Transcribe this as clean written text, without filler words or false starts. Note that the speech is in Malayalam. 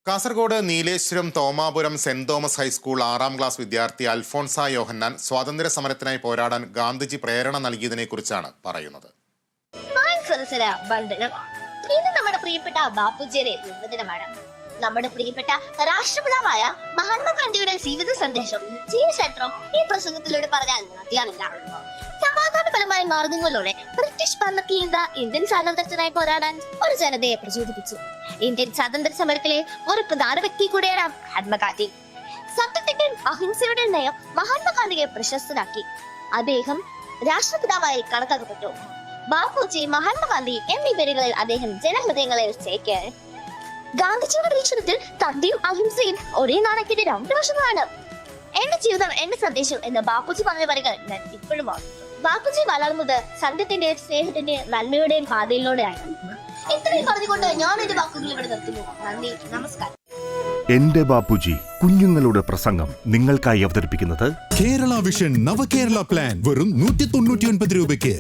Kasaragod Nileshwaram Thomapuram saint Thomas high school 6ാം class വിദ്യാർത്ഥി അൽഫോൺസ യോഹന്നാൻ സ്വാതന്ത്ര്യ സമരത്തിനായി പോരാടാൻ ഗാന്ധിജി പ്രേരണ നൽകിയതിനെ കുറിച്ചാണ് പറയുന്നത്. ഇന്ന് നമ്മുടെ പ്രിയപ്പെട്ട ബാപ്പുജിയുടെ ജന്മദിനമാണ്. നമ്മുടെ പ്രിയപ്പെട്ട രാഷ്ട്രപിതാവായ മഹാത്മാഗാന്ധിയുടെ ജീവിത സന്ദേശം ജീവചരിത്രം ഈ പ്രസംഗത്തിലൂടെ പറഞ്ഞാൽ മതിയാവില്ല. സമാധാനപരമായ മാർഗങ്ങളിലൂടെ ബ്രിട്ടീഷ് ഭരണത്തിലിരുന്ന ഇന്ത്യൻ സ്വാതന്ത്ര്യത്തിനായി പോരാടാൻ ഒരു ജനതയെ പ്രചോദിപ്പിച്ചു. ഇന്ത്യൻ സ്വാതന്ത്ര്യ സമരത്തിലെ ഒരു പ്രധാന വ്യക്തി കൂടിയാണ് മഹാത്മാഗാന്ധി. സത്യത്തിന്റെയും അഹിംസയുടെ നയം മഹാത്മാഗാന്ധിയെ പ്രശസ്തനാക്കി. അദ്ദേഹം രാഷ്ട്രപിതാവായി കണക്കാക്കപ്പെട്ടു. ബാപ്പുജി, മഹാത്മാഗാന്ധി എന്നീ പേരുകളിൽ അദ്ദേഹം ജനഹൃദയങ്ങളിൽ ചേക്കേറി. ഗാന്ധിജിയുടെ വീക്ഷണത്തിൽ തന്റെയും അഹിംസയും ഒരേ നാണയത്തിന്റെ 2 വശങ്ങളാണ്. എന്റെ ജീവിതം എന്റെ സന്ദേശം എന്ന് ബാപ്പുജി പറഞ്ഞ വരികൾ ഞാൻ ഇപ്പോഴും ഓർക്കുന്നു. ബാപ്പുജി വളർന്നത് സത്യത്തിന്റെയും സ്നേഹത്തിന്റെയും നന്മയുടെയും പാതയിലൂടെയാണ്. ഇത്രയും പറഞ്ഞുകൊണ്ട് ഞാൻ എന്റെ വാക്കുകൾ ഇവിടെ നിർത്തുന്നു. നന്ദി, നമസ്കാരം. എന്റെ ബാപ്പുജി കുഞ്ഞുങ്ങളുടെ പ്രസംഗം നിങ്ങൾക്കായി അവതരിപ്പിക്കുന്നത് കേരള വിഷൻ നവകേരള പ്ലാൻ വെറും 199 രൂപയ്ക്ക്.